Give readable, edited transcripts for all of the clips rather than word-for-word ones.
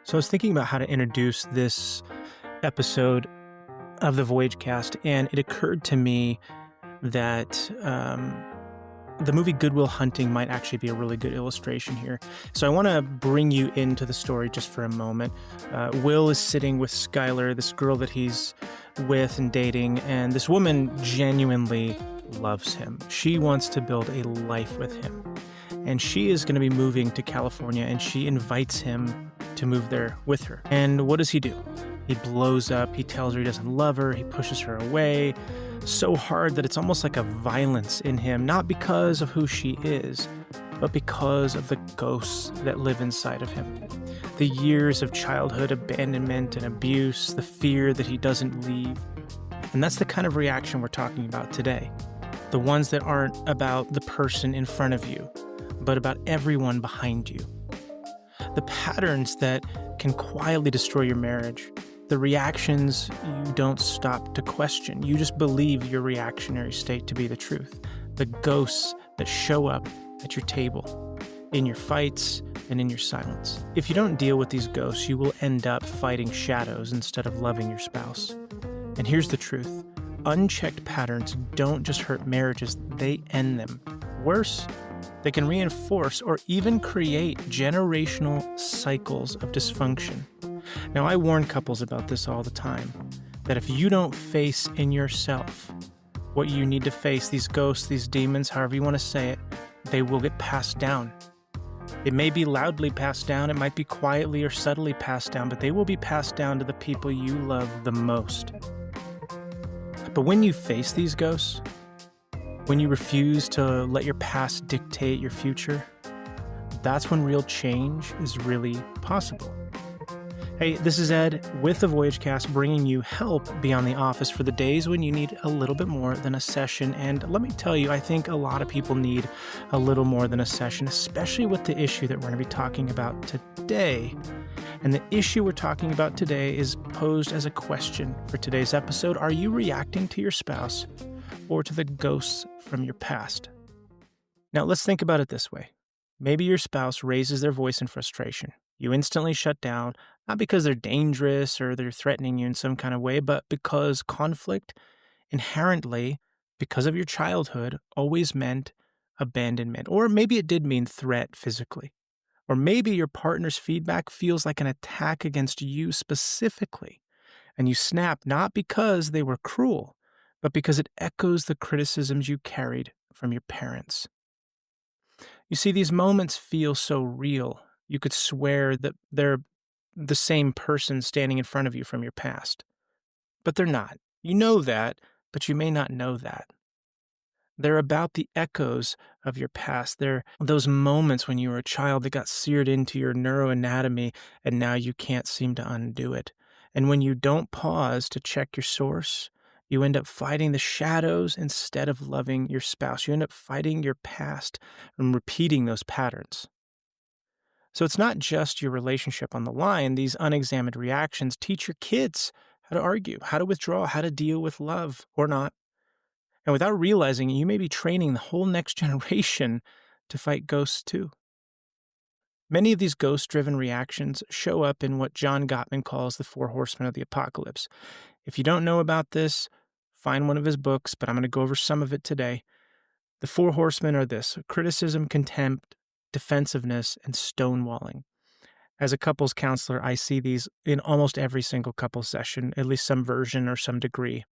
So I was thinking about how to introduce this episode of the Voyage Cast, and it occurred to me that the movie Good Will Hunting might actually be a really good illustration here. So I want to bring you into the story just for a moment. Will is sitting with Skylar, this girl that he's with and dating, and this woman genuinely loves him. She wants to build a life with him. And she is going to be moving to California, and she invites him to move there with her. And what does he do? He blows up. He tells her he doesn't love her. He pushes her away so hard that it's almost like a violence in him, not because of who she is, but because of the ghosts that live inside of him. The years of childhood abandonment and abuse, the fear that he doesn't leave. And that's the kind of reaction we're talking about today. The ones that aren't about the person in front of you, but about everyone behind you. The patterns that can quietly destroy your marriage. The reactions you don't stop to question. You just believe your reactionary state to be the truth. The ghosts that show up at your table, in your fights and in your silence. If you don't deal with these ghosts, you will end up fighting shadows instead of loving your spouse. And here's the truth. Unchecked patterns don't just hurt marriages, they end them. Worse, they can reinforce or even create generational cycles of dysfunction. Now, I warn couples about this all the time, that if you don't face in yourself what you need to face, these ghosts, these demons, however you want to say it, they will get passed down. It may be loudly passed down, it might be quietly or subtly passed down, but they will be passed down to the people you love the most. But when you face these ghosts, when you refuse to let your past dictate your future, that's when real change is really possible. Hey, this is Ed with the Voyage Cast, bringing you help beyond the office for the days when you need a little bit more than a session. And let me tell you, I think a lot of people need a little more than a session, especially with the issue that we're going to be talking about today. And the issue we're talking about today is posed as a question for today's episode. Are you reacting to your spouse or to the ghosts from your past? Now, let's think about it this way. Maybe your spouse raises their voice in frustration. You instantly shut down, not because they're dangerous or they're threatening you in some kind of way, but because conflict inherently, because of your childhood, always meant abandonment. Or maybe it did mean threat physically. Or maybe your partner's feedback feels like an attack against you specifically, and you snap not because they were cruel, but because it echoes the criticisms you carried from your parents. You see, these moments feel so real. You could swear that they're the same person standing in front of you from your past. But they're not. You know that, but you may not know that. They're about the echoes of your past. They're those moments when you were a child that got seared into your neuroanatomy, and now you can't seem to undo it. And when you don't pause to check your source, you end up fighting the shadows instead of loving your spouse. You end up fighting your past and repeating those patterns. So it's not just your relationship on the line. These unexamined reactions teach your kids how to argue, how to withdraw, how to deal with love or not. And without realizing it, you may be training the whole next generation to fight ghosts too. Many of these ghost-driven reactions show up in what John Gottman calls the 4 Horsemen of the Apocalypse. If you don't know about this, find one of his books, but I'm going to go over some of it today. The 4 Horsemen are this: criticism, contempt, defensiveness, and stonewalling. As a couples counselor, I see these in almost every single couples session, at least some version or some degree.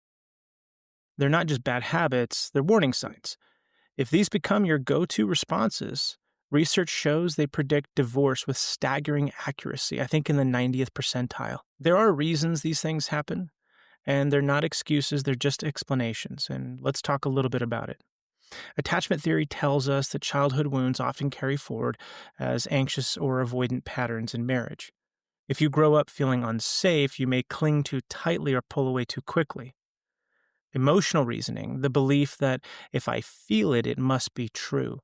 They're not just bad habits, they're warning signs. If these become your go-to responses, research shows they predict divorce with staggering accuracy, I think in the 90th percentile. There are reasons these things happen, and they're not excuses, they're just explanations, and let's talk a little bit about it. Attachment theory tells us that childhood wounds often carry forward as anxious or avoidant patterns in marriage. If you grow up feeling unsafe, you may cling too tightly or pull away too quickly. Emotional reasoning, the belief that if I feel it, it must be true.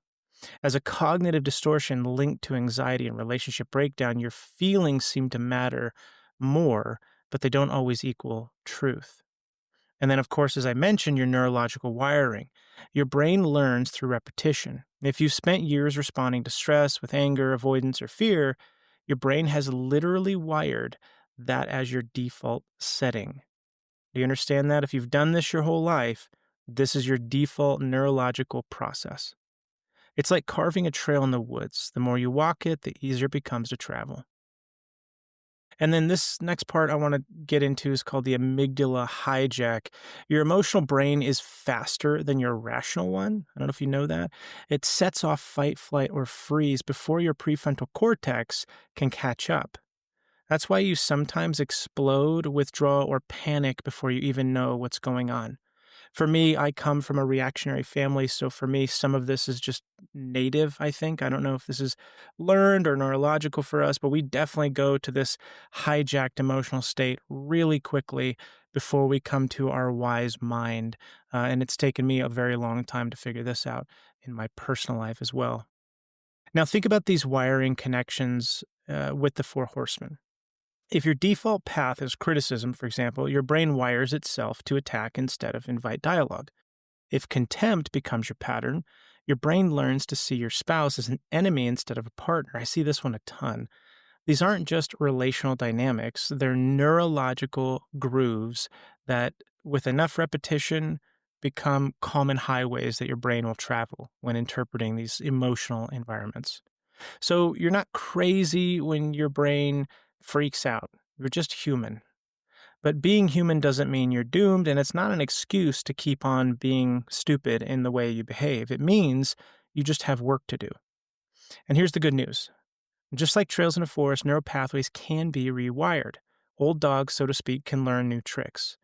As a cognitive distortion linked to anxiety and relationship breakdown, your feelings seem to matter more, but they don't always equal truth. And then, of course, as I mentioned, your neurological wiring. Your brain learns through repetition. If you've spent years responding to stress with anger, avoidance, or fear, Your brain has literally wired that as your default setting. Do you understand that? If you've done this your whole life, this is your default neurological process. It's like carving a trail in the woods. The more you walk it, the easier it becomes to travel. And then this next part I want to get into is called the amygdala hijack. Your emotional brain is faster than your rational one. I don't know if you know that. It sets off fight, flight, or freeze before your prefrontal cortex can catch up. That's why you sometimes explode, withdraw, or panic before you even know what's going on. For me, I come from a reactionary family, so for me, some of this is just native, I think. I don't know if this is learned or neurological for us, but we definitely go to this hijacked emotional state really quickly before we come to our wise mind. And it's taken me a very long time to figure this out in my personal life as well. Now, think about these wiring connections with the four horsemen. If your default path is criticism, for example, your brain wires itself to attack instead of invite dialogue. If contempt becomes your pattern, your brain learns to see your spouse as an enemy instead of a partner. I see this one a ton. These aren't just relational dynamics, they're neurological grooves that, with enough repetition, become common highways that your brain will travel when interpreting these emotional environments. So you're not crazy when your brain freaks out. You're just human. But being human doesn't mean you're doomed, and it's not an excuse to keep on being stupid in the way you behave. It means you just have work to do. And here's the good news. Just like trails in a forest, neural pathways can be rewired. Old dogs, so to speak, can learn new tricks.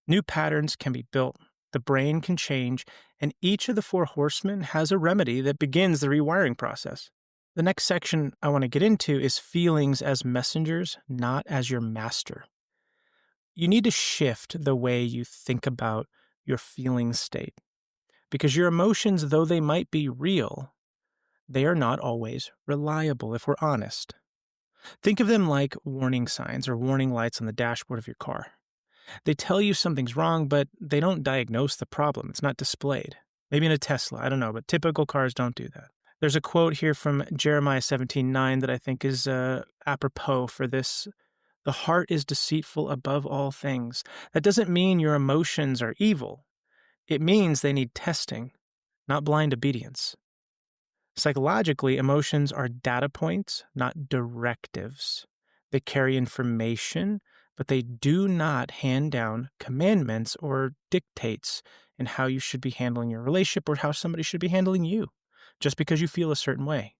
New patterns can be built. The brain can change, and each of the four horsemen has a remedy that begins the rewiring process. The next section I want to get into is feelings as messengers, not as your master. You need to shift the way you think about your feeling state because your emotions, though they might be real, they are not always reliable if we're honest. Think of them like warning signs or warning lights on the dashboard of your car. They tell you something's wrong, but they don't diagnose the problem. It's not displayed. Maybe in a Tesla, I don't know, but typical cars don't do that. There's a quote here from Jeremiah 17:9 that I think is apropos for this. The heart is deceitful above all things. That doesn't mean your emotions are evil. It means they need testing, not blind obedience. Psychologically, emotions are data points, not directives. They carry information, but they do not hand down commandments or dictates in how you should be handling your relationship or how somebody should be handling you, just because you feel a certain way.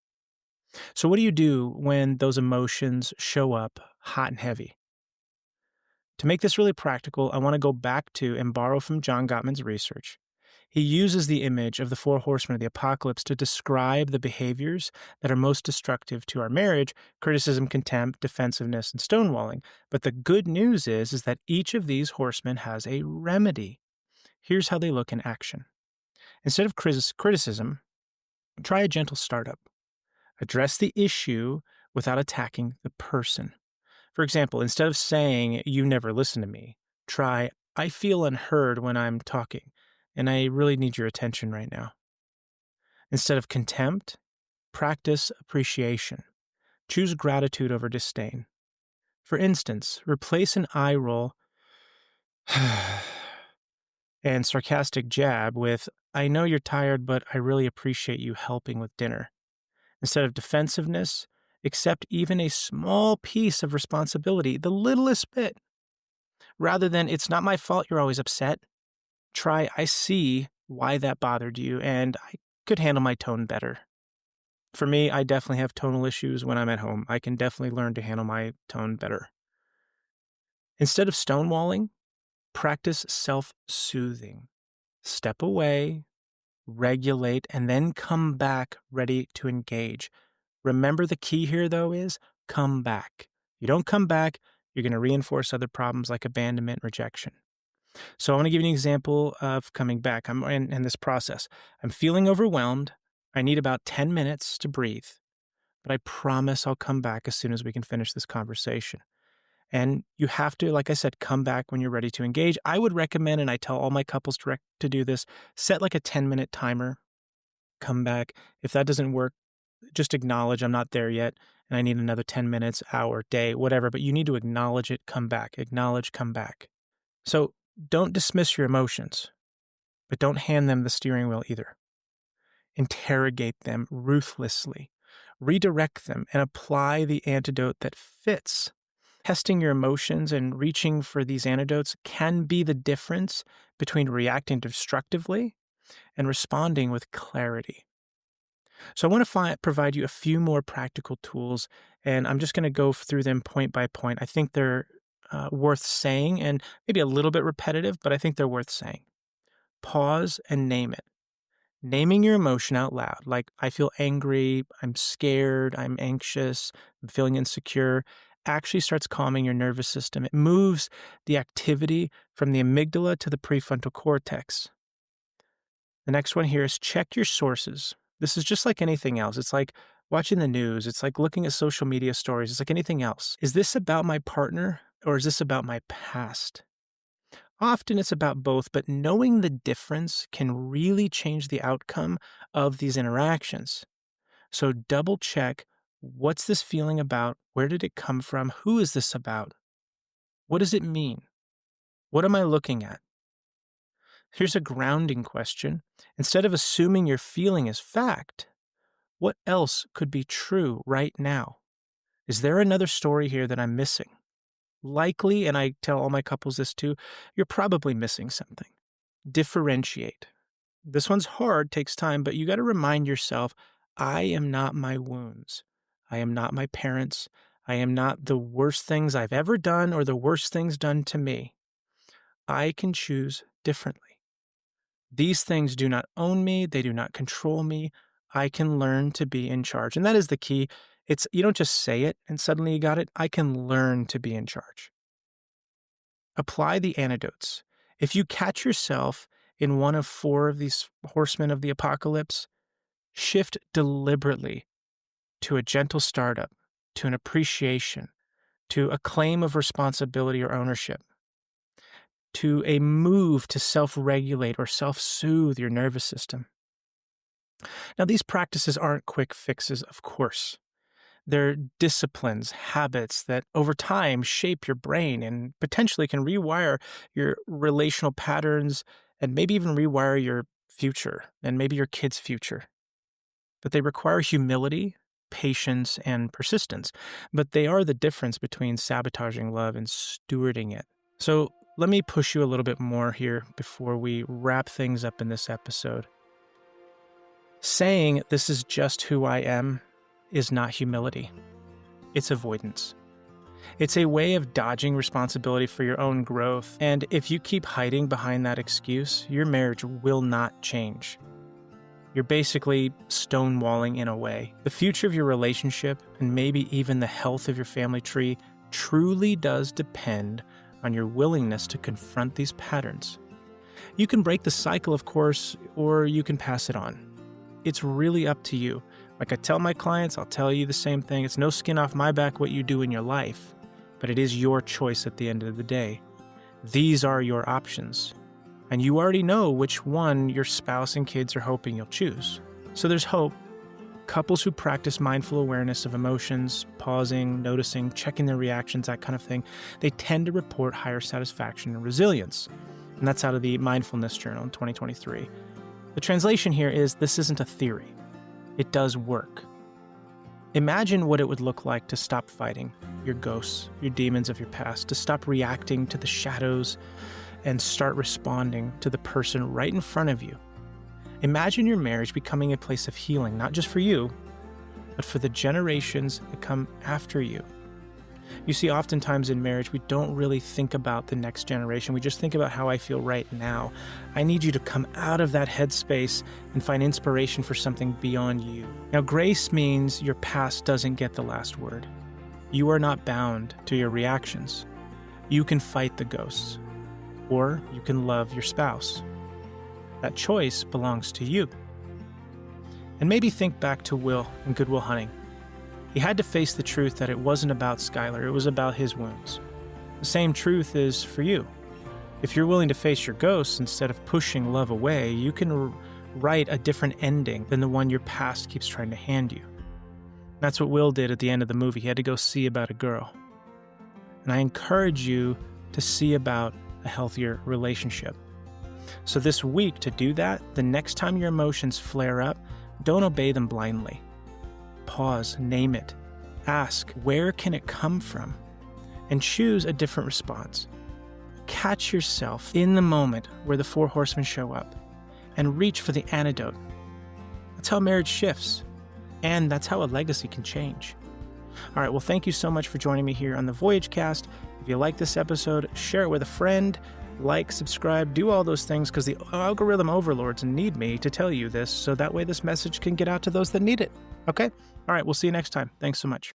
So what do you do when those emotions show up hot and heavy? To make this really practical, I want to go back to and borrow from John Gottman's research. He uses the image of the four horsemen of the apocalypse to describe the behaviors that are most destructive to our marriage: criticism, contempt, defensiveness, and stonewalling. But the good news is that each of these horsemen has a remedy. Here's how they look in action. Instead of criticism, try a gentle startup. Address the issue without attacking the person. For example, instead of saying, "You never listen to me," try, "I feel unheard when I'm talking, and I really need your attention right now." Instead of contempt, practice appreciation. Choose gratitude over disdain. For instance, replace an eye roll and sarcastic jab with, "I know you're tired, but I really appreciate you helping with dinner." Instead of defensiveness, accept even a small piece of responsibility, the littlest bit. Rather than, "It's not my fault you're always upset," try, "I see why that bothered you, and I could handle my tone better." For me, I definitely have tonal issues when I'm at home. I can definitely learn to handle my tone better. Instead of stonewalling, practice self-soothing. Step away, regulate, and then come back ready to engage. Remember, the key here, though, is come back. You don't come back, you're going to reinforce other problems like abandonment and rejection. So I want to give you an example of coming back. I'm in this process. I'm feeling overwhelmed. I need about 10 minutes to breathe, but I promise I'll come back as soon as we can finish this conversation. And you have to, like I said, come back when you're ready to engage. I would recommend, and I tell all my couples to do this, set like a 10-minute timer, come back. If that doesn't work, just acknowledge I'm not there yet and I need another 10 minutes, hour, day, whatever, but you need to acknowledge it, come back, acknowledge, come back. So don't dismiss your emotions, but don't hand them the steering wheel either. Interrogate them ruthlessly, redirect them, and apply the antidote that fits. Testing your emotions and reaching for these antidotes can be the difference between reacting destructively and responding with clarity. So I want to provide you a few more practical tools, and I'm just going to go through them point by point. I think they're worth saying and maybe a little bit repetitive, but I think they're worth saying. Pause and name it. Naming your emotion out loud, like I feel angry, I'm scared, I'm anxious, I'm feeling insecure, actually starts calming your nervous system. It moves the activity from the amygdala to the prefrontal cortex. The next one here is check your sources. This is just like anything else. It's like watching the news. It's like looking at social media stories. It's like anything else. Is this about my partner or is this about my past? Often it's about both, but knowing the difference can really change the outcome of these interactions. So double check, what's this feeling about? Where did it come from? Who is this about? What does it mean? What am I looking at? Here's a grounding question. Instead of assuming your feeling is fact, what else could be true right now? Is there another story here that I'm missing? Likely, and I tell all my couples this too, you're probably missing something. Differentiate. This one's hard, takes time, but you got to remind yourself, I am not my wounds. I am not my parents. I am not the worst things I've ever done or the worst things done to me. I can choose differently. These things do not own me. They do not control me. I can learn to be in charge. And that is the key. You don't just say it and suddenly you got it. I can learn to be in charge. Apply the antidotes. If you catch yourself in one of 4 of these horsemen of the apocalypse, shift deliberately to a gentle startup, to an appreciation, to a claim of responsibility or ownership, to a move to self-regulate or self-soothe your nervous system. Now, these practices aren't quick fixes, of course. They're disciplines, habits that over time shape your brain and potentially can rewire your relational patterns and maybe even rewire your future and maybe your kids' future. But they require humility, patience, and persistence. But they are the difference between sabotaging love and stewarding it. So let me push you a little bit more here before we wrap things up in this episode. Saying this is just who I am is not humility. It's avoidance. It's a way of dodging responsibility for your own growth. And if you keep hiding behind that excuse, your marriage will not change. You're basically stonewalling in a way. The future of your relationship, and maybe even the health of your family tree, truly does depend on your willingness to confront these patterns. You can break the cycle, of course, or you can pass it on. It's really up to you. Like I tell my clients, I'll tell you the same thing. It's no skin off my back what you do in your life, but it is your choice at the end of the day. These are your options, and you already know which one your spouse and kids are hoping you'll choose. So there's hope. Couples who practice mindful awareness of emotions, pausing, noticing, checking their reactions, that kind of thing, they tend to report higher satisfaction and resilience. And that's out of the Mindfulness Journal in 2023. The translation here is, this isn't a theory. It does work. Imagine what it would look like to stop fighting your ghosts, your demons of your past, to stop reacting to the shadows and start responding to the person right in front of you. Imagine your marriage becoming a place of healing, not just for you, but for the generations that come after you. You see, oftentimes in marriage, we don't really think about the next generation. We just think about how I feel right now. I need you to come out of that headspace and find inspiration for something beyond you. Now, grace means your past doesn't get the last word. You are not bound to your reactions. You can fight the ghosts, or you can love your spouse. That choice belongs to you. And maybe think back to Will in Good Will Hunting. He had to face the truth that it wasn't about Skylar, it was about his wounds. The same truth is for you. If you're willing to face your ghosts instead of pushing love away, you can write a different ending than the one your past keeps trying to hand you. That's what Will did at the end of the movie. He had to go see about a girl. And I encourage you to see about a healthier relationship. So this week, to do that, the next time your emotions flare up, don't obey them blindly. Pause, name it, ask, where can it come from? And choose a different response. Catch yourself in the moment where the 4 horsemen show up and reach for the antidote. That's how marriage shifts, and that's how a legacy can change. All right, well, thank you so much for joining me here on the Voyage Cast. If you like this episode, share it with a friend, like, subscribe, do all those things, because the algorithm overlords need me to tell you this, so that way this message can get out to those that need it. Okay? All right, we'll see you next time. Thanks so much.